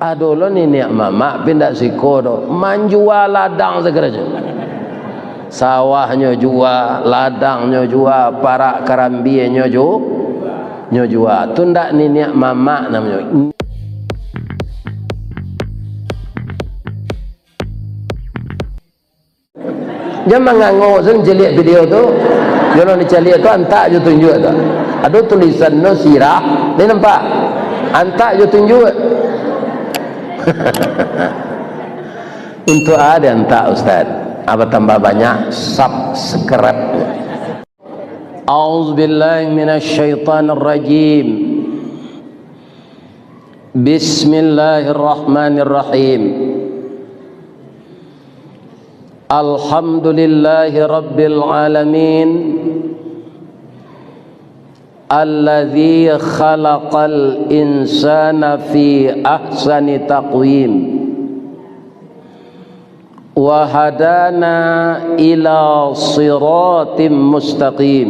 Aduh lo ni niak mama pindah siko do manjual ladang segeraja. Sawahnya jual, ladangnya jual, parak karambinya jual. Tunda ni niak mama namanya. Jangan nganggo sen jelik video tu. Kalau ni cari tu antak je tunjuk tu. Ada tulisan no sirah, ni nampak. Antak je tunjuk. Untuk ada antak ustaz. Apa tambah banyak subscribe. A'udzubillahi minasyaitonirrajim. Bismillahirrahmanirrahim. Alhamdulillahi rabbil alamin. Alladzi khalaqal insana fi ahsani taqwim wa hadana ila siratim mustaqim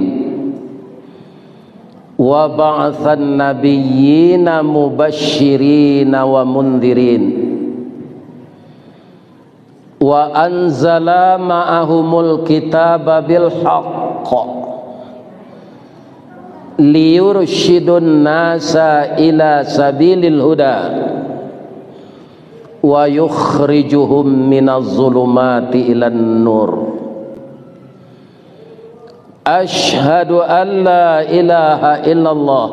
wa ba'athan nabiyyina mubashshirina wa mundhirin wa anzala ma'ahumul kitaba bil haqq liyurshidun nasa ila sabilil huda wa yukhrijuhum minaz zulumati ilan nur. Ashhadu an la ilaha illallah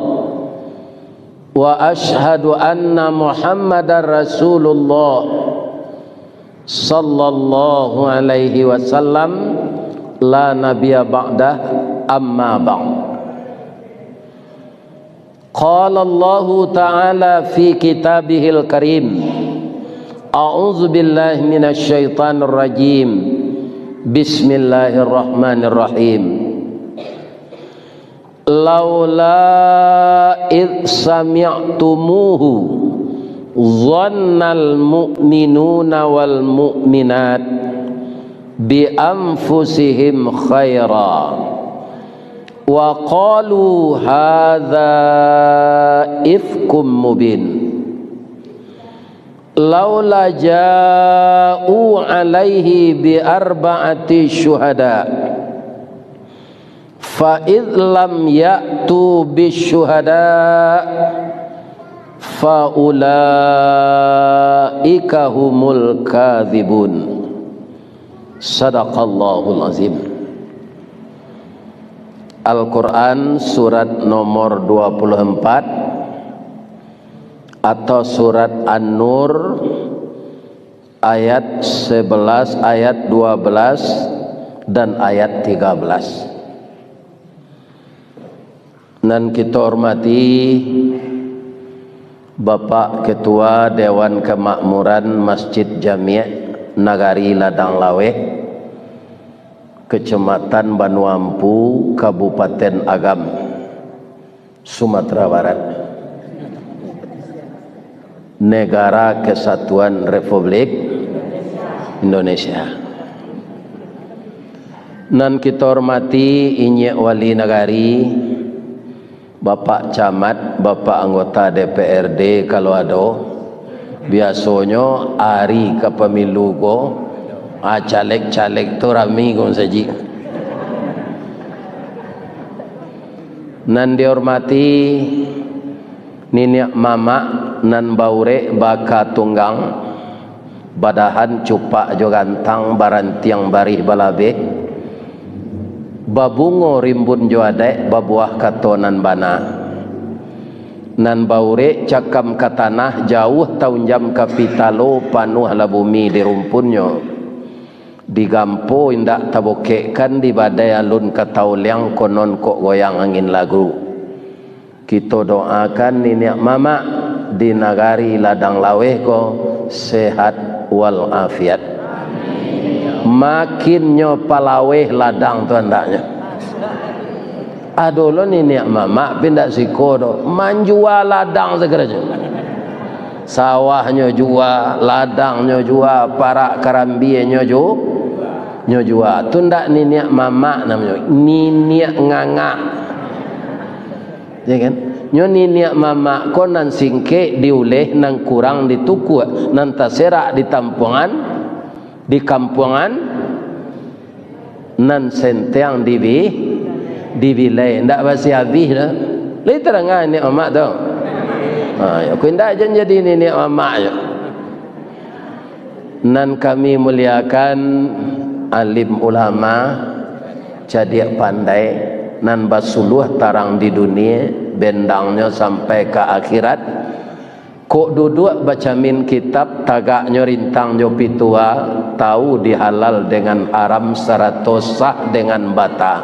wa ashhadu anna muhammadar rasulullah sallallahu alaihi wasallam la nabiyya ba'dah amma ba'd. Qala Allah Ta'ala fi kitabihil karim. A'udzu billahi minasy syaithanir rajim. Bismillahirrahmanirrahim. Laula id sami'tumuhu dhannal mu'minuna wal mu'minat bi anfusihim khaira wa qalu hadza ifkum mubin laula ja'u alaihi bi arba'ati syuhada fa id lam ya'tu bi syuhada fa ulaika humul kadzibun. Sadaqallahul azim. Al-Quran surat nomor 24 atau surat An-Nur ayat 11, ayat 12 dan ayat 13. Dan kita hormati Bapak Ketua Dewan Kemakmuran Masjid Jami' Nagari Ladang Laweh, Kecamatan Banuampu, Kabupaten Agam, Sumatera Barat, Negara Kesatuan Republik Indonesia. Dan kita hormati Inyek Wali Nagari, Bapak Camat, Bapak anggota DPRD kalau ada. Biasanya hari ke pemilu go caleg-caleg tu rami kon saji. Nan dihormati niniak mama nan baure baka tunggang badahan cupak jo gantang barantiang barih balabe babungo rimbun jo adek babuah katonan bana nan baure cakam katanah jauh tahun jam kapitalo panuh la bumi di rumpunnya digampo indak tabokekkan di badai alun katauliang konon kok goyang angin lagu. Kita doakan niniak mama di nagari Ladang Laweh ko sehat wal afiat. Makin nyo palaweh ladang tu andaknya. Aduh lo niniak mama pindah siko do manjual ladang segeraja. Sawahnya jual, ladangnya jual, parak karambinya jual. Tunda niniak mama namanya, niniak nganga. Ya kan? nyo niniak mama ko nan singke diuleh nang kurang dituku nan taserak di tampungan di kampungan nan senteang dibilai ndak basi habis dah lai terangan ni mama tu aku ndak jadi niniak mama je. Nan kami muliakan alim ulama jadi pandai nan basuluh tarang di dunia bendangnya sampai ke akhirat kok duduk baca min kitab tagaknya rintang nyopi tua tahu dihalal dengan haram seratus sah dengan bata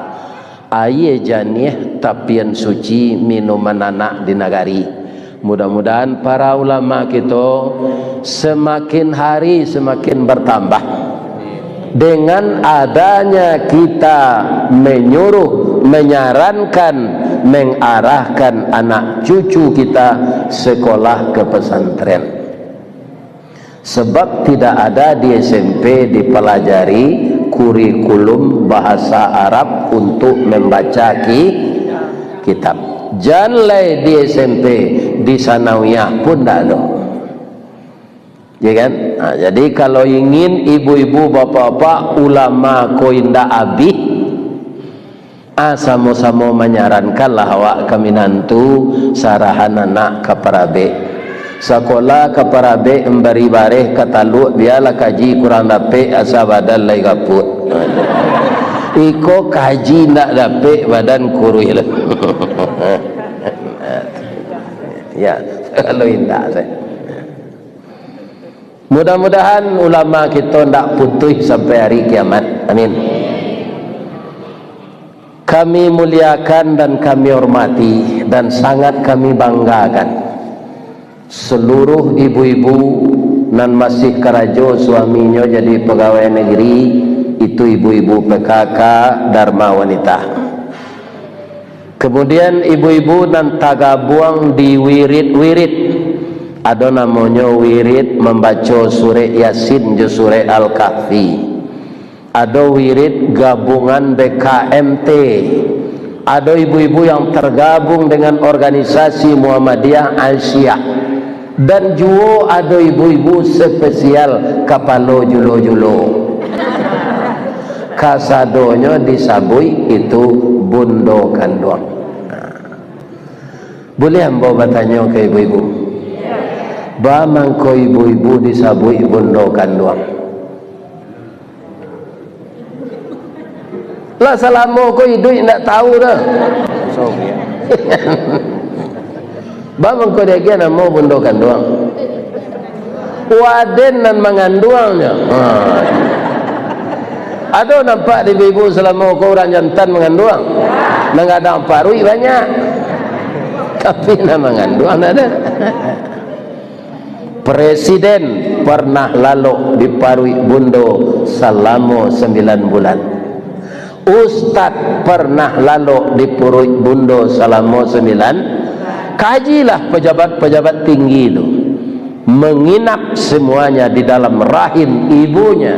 aye janih tapian suci minuman anak di nagari. Mudah-mudahan para ulama kita semakin hari semakin bertambah dengan adanya kita menyuruh, menyarankan, mengarahkan anak cucu kita sekolah ke pesantren. Sebab tidak ada di SMP dipelajari kurikulum bahasa Arab untuk membaca kitab. Jangan di SMP, di sanawiyah pun tidak ada. Ya kan? Nah, jadi kalau ingin ibu-ibu bapak-bapak ulama ko indah abih sama-sama menyarankanlah awak kami nantu sarahan anak kaparabe sekolah kaparabe embari bareh kataluk biarlah kaji kurang dapat asa badan lai kaput iko kaji nak dapat badan kurui lah ya kalau indah saya. Mudah-mudahan ulama kita tidak putus sampai hari kiamat. Amin. Kami muliakan dan kami hormati dan sangat kami banggakan seluruh ibu-ibu nan masih kerajo suaminya jadi pegawai negeri, itu ibu-ibu PKK Dharma Wanita. Kemudian ibu-ibu nan tagabuang di wirid-wirid, ada namanya wirid membaca surah Yasin je surah Al-Kahfi, ada wirid gabungan BKMT, ada ibu-ibu yang tergabung dengan organisasi Muhammadiyah Aisyah, dan juga ada ibu-ibu spesial kapalo julo-julo kasadonya disabui itu bundo kanduang. Boleh hamba bertanya ke ibu-ibu, ba mangko ibu-ibu disabui bundo kanduang lah selama ko hidup nak tahu dah ba mangko dia nama bundo kanduang waden nan menganduangnya ada nampak di ibu selama ko orang jantan menganduang nang ada parui banyak tapi nama menganduang ada. Presiden pernah lalu diparui bundo selama 9 bulan. Ustaz pernah lalu dipurui bundo selama 9. Kajilah pejabat-pejabat tinggi itu menginap semuanya di dalam rahim ibunya.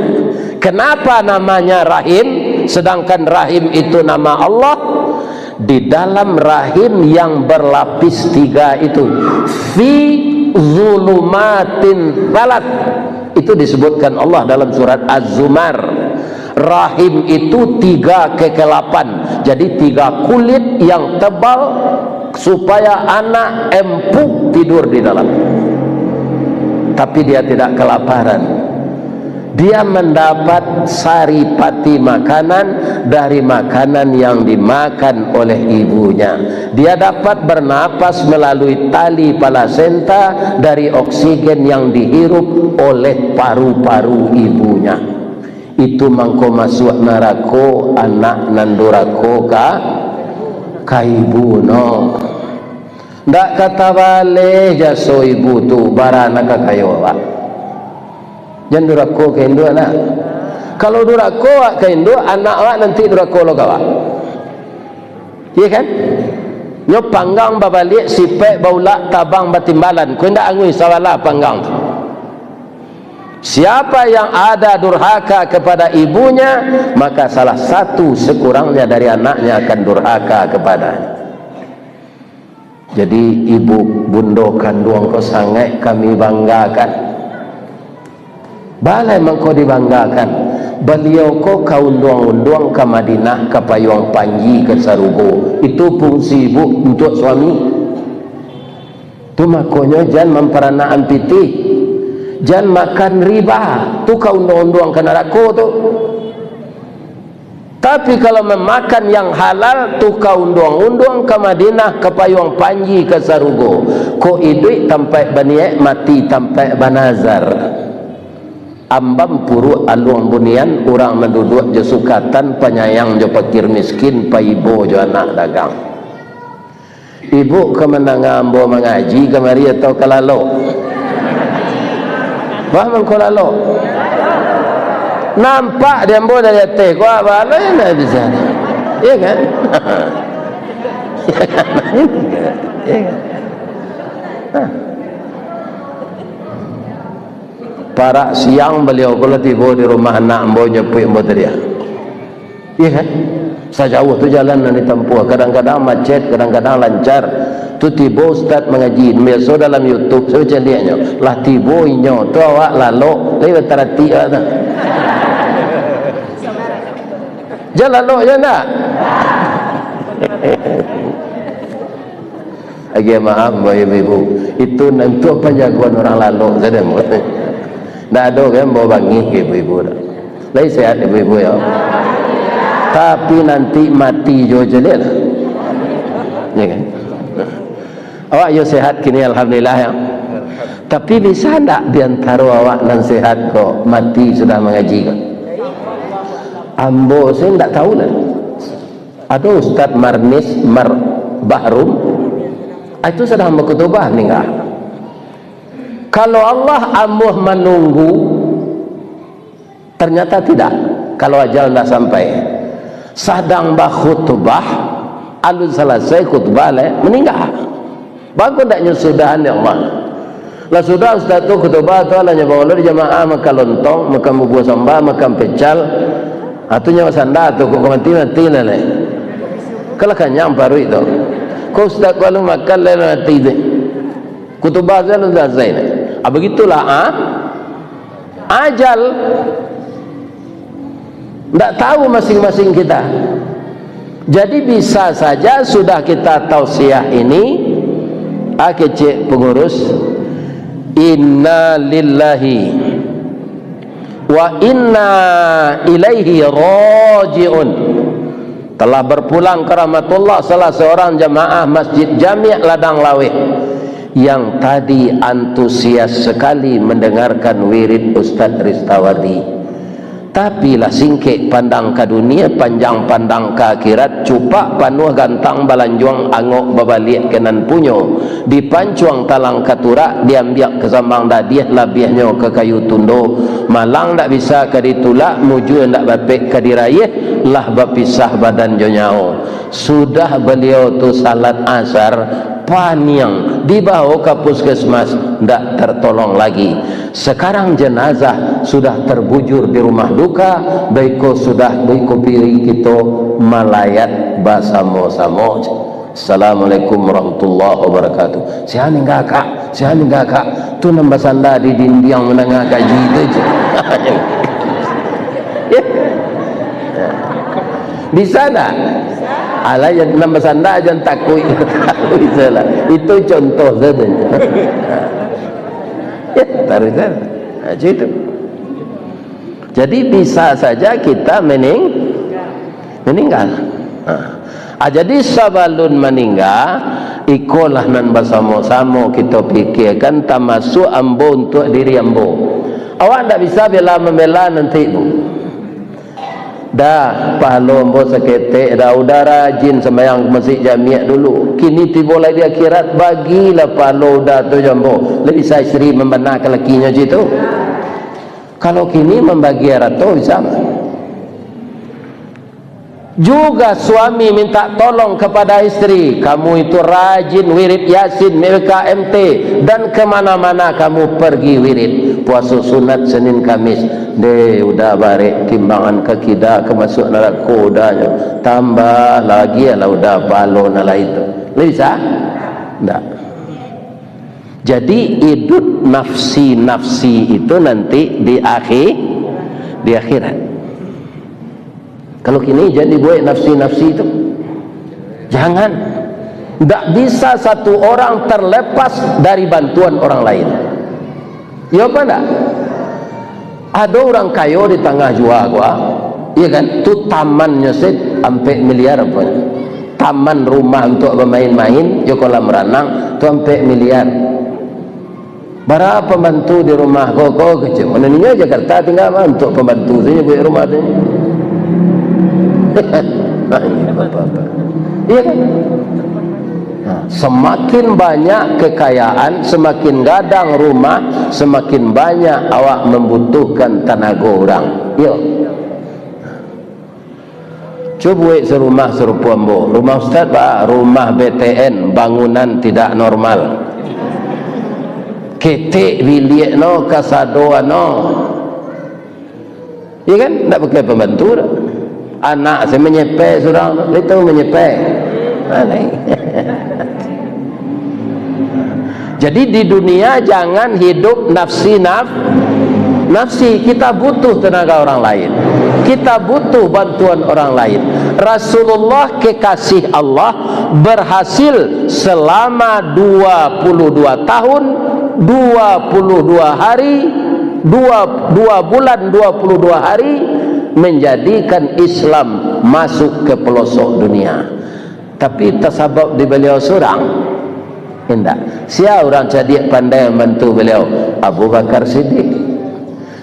Kenapa namanya rahim sedangkan rahim itu nama Allah? Di dalam rahim yang berlapis 3 itu fi zulumatin salat, itu disebutkan Allah dalam surat Az-Zumar. Rahim itu 3 kekelapan, jadi 3 kulit yang tebal supaya anak empuk tidur di dalam, tapi dia tidak kelaparan. Dia mendapat saripati makanan dari makanan yang dimakan oleh ibunya. Dia dapat bernapas melalui tali plasenta dari oksigen yang dihirup oleh paru-paru ibunya. Itu mangko masuk neraka anak nandurako ka ibu no. Ndak kata balik jaso ibu tu barana ka kayo Pak. Jangan durako ke Indo anak. Kalau durako ke Indo anak awak nanti durako lo kawak. Iya kan? Nyo panggang babalik sipek baulak tabang batimbalan. Kau ndak angui sawalah panggang tu. Siapa yang ada durhaka kepada ibunya, maka salah satu sekurangnya dari anaknya akan durhaka kepadanya. Jadi ibu bundo kandung kau sangat kami banggakan. Balai mengkau dibanggakan. Beliau kau undang-undang ke Madinah, ke Payung Panji, ke Sarugo. Itu fungsi ibu untuk suami. Tu makanya jangan memperanaan pitih, jangan makan riba. Tu kau undang-undang ke neraka tu. Tapi kalau memakan yang halal, tu kau undang-undang ke Madinah, ke Payung Panji, ke Sarugo. Ko idui tampai baniak mati tampai banazar. Ambam puru aluang bunian, orang menduduk je sukatan, penyayang je pakir miskin, pa ibu je anak dagang. Ibu kemenangan ambo mengaji kemari atau kalalo? Faham kau lalo? Nampak dia ambo dari atas, kau apa lain dah bisa? Iya kan? Iya kan? Para siang beliau kalau tiba di rumah anak ambo nyepuk ambo tadi. Iya kan? Sejauh tu jalan yang ditempuh, kadang-kadang macet, kadang-kadang lancar. Tu tiba ustaz mengaji, biasa dalam YouTube saya baca lihatnya. Lah tiba inyo tu awak lalu, tapi berarti ada. Jangan lalu je nak. Lagi maaf ibu-ibu, itu nanti apa jagoan orang lalu saja. Dah ada kan bawa bangi ibu-ibu dah. Lagi sehat ibu-ibu ya. Tapi nanti mati jo jelek lah. Ya kan? Awak yo sehat kini alhamdulillah ya. Tapi bisa tak diantara awak nan sehat kok mati sudah mengaji kok? Ambo saya tak tahu lah. Ada Ustaz Marnis Bahrum itu sedang berkhutbah ningah. Kalau Allah amuh menunggu, ternyata tidak. Kalau ajal tidak sampai, sedang berkhutbah, alun selesai khutbah meninggal. Bagus tak nyusudahan ya Allah. Lah sudah Ustaz tu khutbah tu alanya bawa di jamaah makan lontong, makan bubur sambal, makan pecal. Atunya sanda tu kok mati lah le. Kalau kenyang baru itu. Kau Ustaz kalau makan le mati tu. Khutbah tu selesai. Begitulah ajal. Tak tahu masing-masing kita. Jadi bisa saja sudah kita tausiah ini, kecik pengurus, inna lillahi wa inna ilaihi raji'un, telah berpulang ke rahmatullah salah seorang jamaah Masjid Jami' Ladang Laweh yang tadi antusias sekali mendengarkan wirid Ustaz Ristawadi. Tapi lah singkik pandang ke dunia, panjang pandang ke akhirat, cupak panuh gantang balanjuang angok babalik kenan punyo, dipancuang talang katurak, diambil ke sambang dadiah labiahnya ke kayu tundo, malang tak bisa ke ditulak, muju tak bapik ke dirayih, lah bapisah badan jonyao. Sudah beliau tu salat asar, paniang dibawa ke puskesmas, tak tertolong lagi. Sekarang jenazah sudah terbujur di rumah duka, baiko sudah baiko piri kita malayat basamo-samo. Assalamualaikum warahmatullahi wabarakatuh. Siapa enggak kak? Siapa enggak kak? Tu nambah sanda di dinding menengah gaji itu je. Di sana ala yang nambah sanda jangan takut. Bisa lah. Itu contoh saja. Taruh sana. Itu. Jadi bisa saja kita meninggal. Jadi sabalun meninggal, ikolah nan bersama-sama kita fikirkan termasuk ambo untuk diri ambo. Awak tak bisa bela-membela nanti ibu. Dah pahala ambo seketik, dah udah rajin sembahyang masjid Jami' dulu. Kini tiba lagi di akhirat, bagilah pahala udah tu jambo. Lebih saya isteri membenarkan lakinya situ. Kalau kini membagi rata bisa. Juga suami minta tolong kepada istri, kamu itu rajin wirid Yasin, mereka MT, dan kemana-mana kamu pergi wirid. Puasa sunat Senin Kamis, deh udah barek timbangan kekidah kemasuk neraka udahnya. Tambah lagi lah udah balon lah itu. Bisa? Tidak. Jadi hidup nafsi-nafsi itu nanti di akhirat. Kalau kini jadi buat nafsi-nafsi itu, jangan. Tidak bisa satu orang terlepas dari bantuan orang lain. Ya apa enggak? Ada orang kaya di tengah jua gua, iya kan? Tu tamannya sampai miliar apa? Taman rumah untuk bermain-main, yo kolam renang, tu sampai miliar. Berapa pembantu di rumah kau kecil? Mana ni Jakarta tinggal mah untuk pembantu saja buat rumah tu. Iya kan? Semakin banyak kekayaan, semakin gadang rumah, semakin banyak awak membutuhkan tenaga orang. Yuk, coba serumah serupa ambo. Rumah Ustaz pak, rumah BTN, bangunan tidak normal. Ketik bilik no, kasado no. Iya kan? Tak pakai pembantu dah. Anak saya menyepek surang, dia tahu menyepek. Jadi di dunia jangan hidup nafsi. Kita butuh tenaga orang lain, kita butuh bantuan orang lain. Rasulullah kekasih Allah berhasil selama 22 tahun 22 hari 2 bulan 22 hari menjadikan Islam masuk ke pelosok dunia. Tapi tersabab di beliau seorang tidak. Siapa orang cerdik pandai membantu beliau? Abu Bakar Siddiq.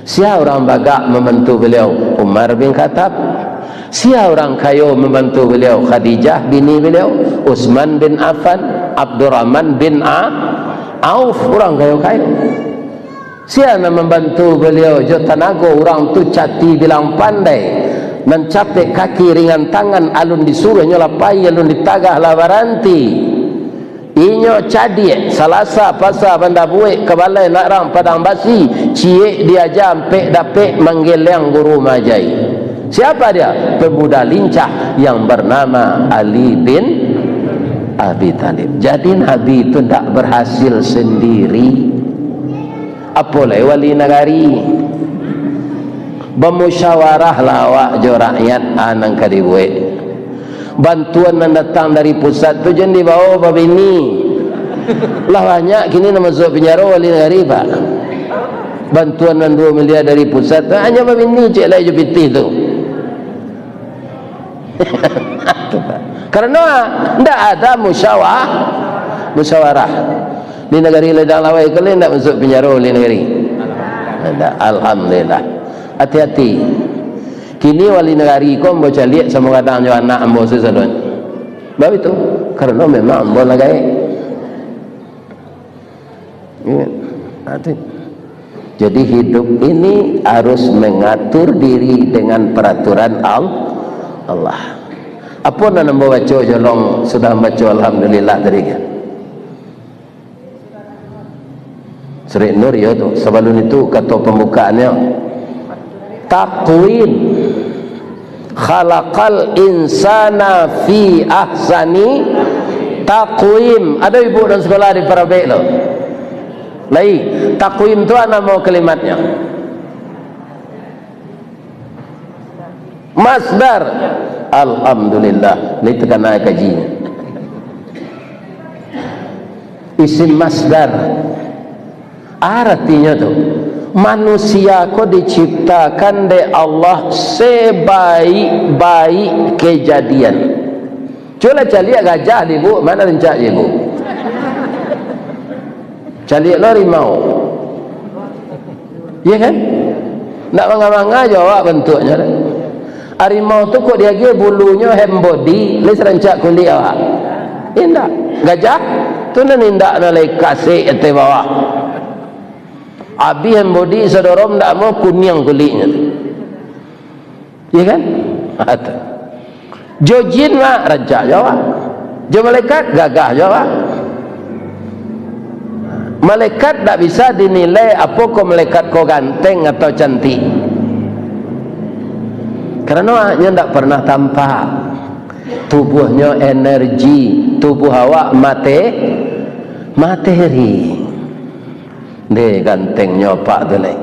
Siapa orang bagak membantu beliau? Umar bin Khattab. Siapa orang kaya membantu beliau? Khadijah bini beliau, Utsman bin Affan, Abdurrahman bin Auf, orang kaya-kaya. Siapa yang membantu beliau? Jo tenaga orang tu cati bilang pandai, mencapek kaki ringan tangan, alun disuruh nyolapai, alun ditagah labaranti. Inyo cadik salasa pasal banda buik kebalai narang padang basi ciek dia jampe dapet menggeleng guru majai. Siapa dia? Pemuda lincah yang bernama Ali bin Abi Talib. Jadi Nabi itu tak berhasil sendiri. Apalagi wali negari. Bermusyawarah lawak jo rakyat anang kadibuik. Bantuan yang datang dari pusat tu jangan dibawa babini lah banyak kini nak masuk penjara wali negari pak. Bantuan yang 2 miliar dari pusat tu hanya babini cik lah jepitih tu. Karena tidak ada musyawarah di negeri ledang lawai kalian tidak masuk penjara wali negari. Alhamdulillah. Hati-hati. Kini wali negari kau baca lihat sama kadang jo anak ambo sesalun. Baik itu karena memang ambo lagai. Jadi hidup ini harus mengatur diri dengan peraturan Allah. Apa nak ambo baca jolong sudah baca alhamdulillah tadi kan. Surah Nur ya tu. Sebelum itu kata pembukaannya taqwim khalaqal insana fi ahsani taqwim. Ada ibu dan sekolah di Parabek lo lai taqwim tu ana mau kalimatnya masdar. Alhamdulillah ni tekan kajinya isim masdar. Artinya tu manusia kau diciptakan oleh Allah sebaik-baik kejadian. Coba cari gajah di bu, mana rencak je bu? Cari lo rimau, ya kan? Nak mangga-mangga jawab bentuknya. Harimau tu kok dia bulunya hembody, les rencak kulit awak. Indah, gajah tu nindak nalai kasih ete bawah. Abi hembody sedorom tak mau kuning kulitnya, ya kan? Jo jin mah rancak jawab, jo malaikat gagah jawab. Malaikat tak bisa dinilai apa kau malaikat kau ganteng atau cantik, karena dia tak pernah tampak tubuhnya energi, tubuh awak materi. Deh gantengnya pak tu lain,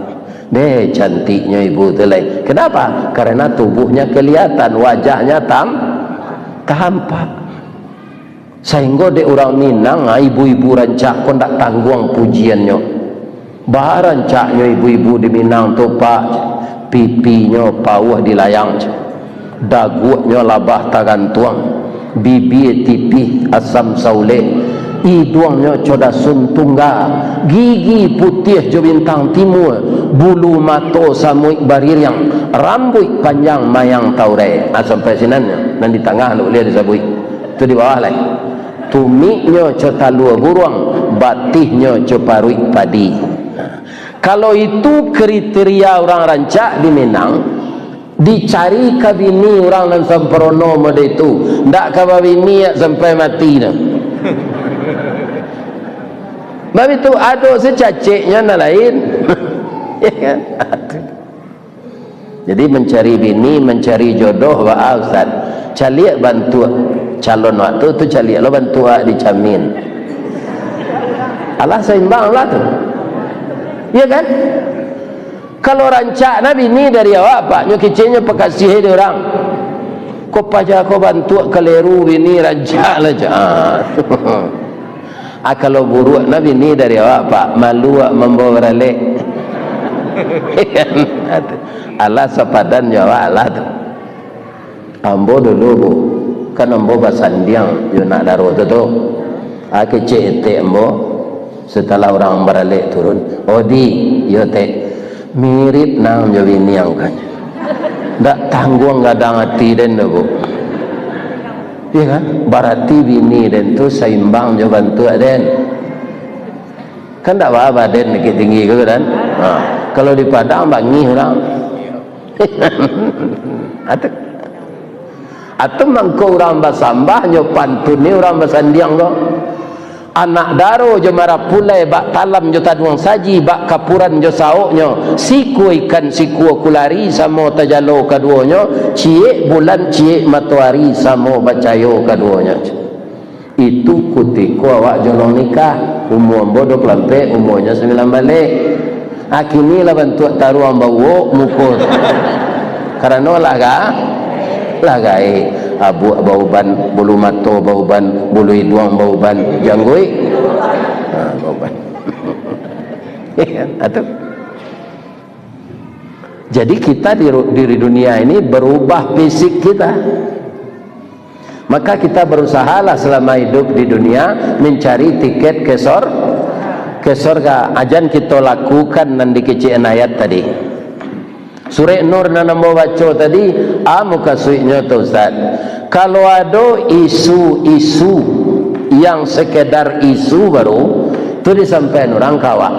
deh cantiknya ibu tu lain. Kenapa? Karena tubuhnya kelihatan, wajahnya tampak. Sehingga de orang Minang ibu-ibu rancak pun tak tanggung pujiannya. Bah rancaknya ibu-ibu di Minang tu pak, pipinya pawah di layang, dagunya labah tagantuang, bibi tipih asam saule, hidungnya coda suntungga, gigi putih jo bintang timur, bulu mato samuik baririang, rambut panjang mayang taure. Sampai sinannya, dan di tengah lu lihat disabui, tu di bawah lain. Tumiknya cota lua buruang, batihnya coparui padi. Kalau itu kriteria orang rancak di Minang, dicari ke bini orang dan sempurna mode itu, ndak ke bini sampai mati dah. Sebab itu ada secaciknya na lain. Ya kan? Jadi mencari bini, mencari jodoh, wah Ustaz, caliak bantu calon waktu tu, caliak lo bantu dijamin. Allah seimbang lah tu. Ya kan? Kalau rancak Nabi ni dari awak pak, nyo kecilnya pekasih dia orang. Kau paja kau bantu keliru bini rancak lah jangan. Kalau buruk Nabi ni dari awak pak, malu membawa beralek. Allah sepadan jawab Allah tu. Ambo dulu bu, kan ambo basandiang yo nak daro tu tu. Kecil ete ambo, setelah orang beralek turun, odi yo te mirip nang jo bini yang kan. Ndak tanggung gadang hati den bu. Iya kan? Berarti bini den tu seimbang jo bantu den. Kan tak apa-apa den dikit tinggi ke kan? Kalau di Padang bangi orang. Atau mangko orang basambah nyo pantun ni orang basandiang lo. Anak daro jo marah pulai bak talam jo taduang saji bak kapuran jo saoknyo siku ikan siku kulari samo tajalo kaduonyo cie bulan cie matahari samo bacayo kaduonyo. Itu kutiku awak jolong nikah umur bodoh kelampe umurnya 9 balik. Akini lah bantu taruang bawo mukul karena lah gai abu bauban bulu mato bauban bulu hidung bauban janggui bauban. Atau jadi kita di dunia ini berubah fisik kita, maka kita berusahalah selama hidup di dunia mencari tiket ke surga. Ajan kita lakukan nan dikecian ayat tadi. Surah Nur na namo baca tadi, muka suiknya tu Ustaz. Kalau ada isu-isu yang sekedar isu baru, tu disampaikan orang kawak.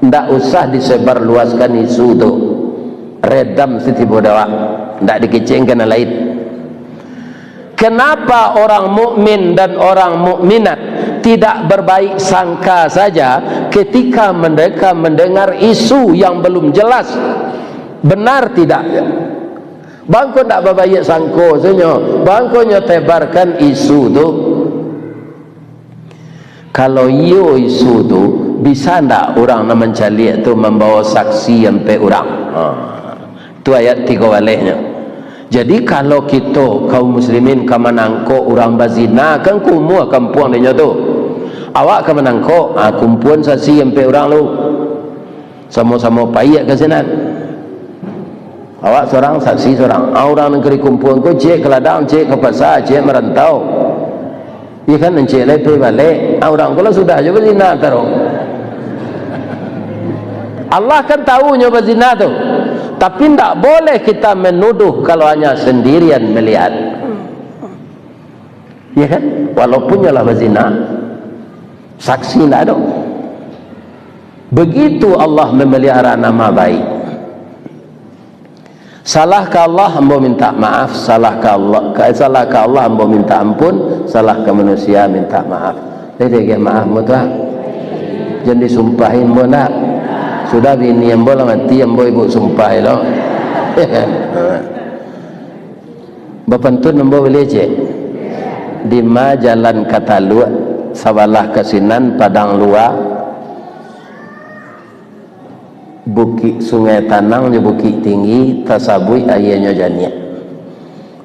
Ndak usah disebar luaskan isu tu. Redam siti bodawa, ndak dikecengkan lain. Kenapa orang mukmin dan orang mukminat tidak berbaik sangka saja ketika mereka mendengar isu yang belum jelas benar tidak? Bangko tak berbaik sangka saja, bangko tebarkan isu tu. Kalau iyo isu tu bisa ndak orang nak mencari tu membawa saksi sampai orang? Tu ayat 3 baliknya. Jadi kalau kita kaum muslimin kamanangko orang bazina kan kumua kampung dia tu. Awak kamanangko kumpuan saksi sampai orang lu. Sama-sama payah ke sana. Awak seorang saksi seorang. Orang negeri kumpuan ko cek ke ladang, cek ke pasar, cek merantau. Ia kan encik lepe balik. Orang ko lah sudah je berzina taruh. Allah kan tahu nyo berzina tu. Tapi tidak boleh kita menuduh kalau hanya sendirian melihat. Ya kan? Walaupun nyalah berzina, saksi tidak ada. Begitu Allah memelihara nama baik. Salah ke Allah, hamba minta maaf. Salah ke Allah, hamba minta ampun. Salah ke manusia, minta maaf. Jadi maaf mutlak. Jangan disumpahin mu nak. Sudah bini ambo lah mati, ambo ibu sumpah lo. Bapantun ambo boleh cek. Di ma jalan kata lu sabalah kasinan padang luar bukit sungai tanang je bukit tinggi tasabui ayahnya jania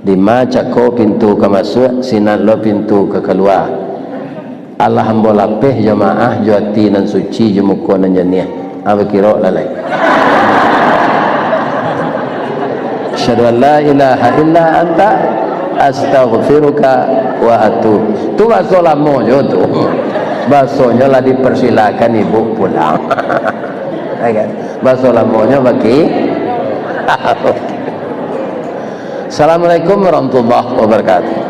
lima cako pintu ke masuk sinan lo pintu ke keluar alhamdulillah peh jamaah juati nan suci jumuko nan jania apa kira lalai asyhadu an la ilaha illa anta astaghfiruka wa atubu. Tu bahasa lama je tu. Bahasanya lah dipersilakan ibu pulang. Bahasa lamanya bagi. Assalamualaikum warahmatullahi wabarakatuh.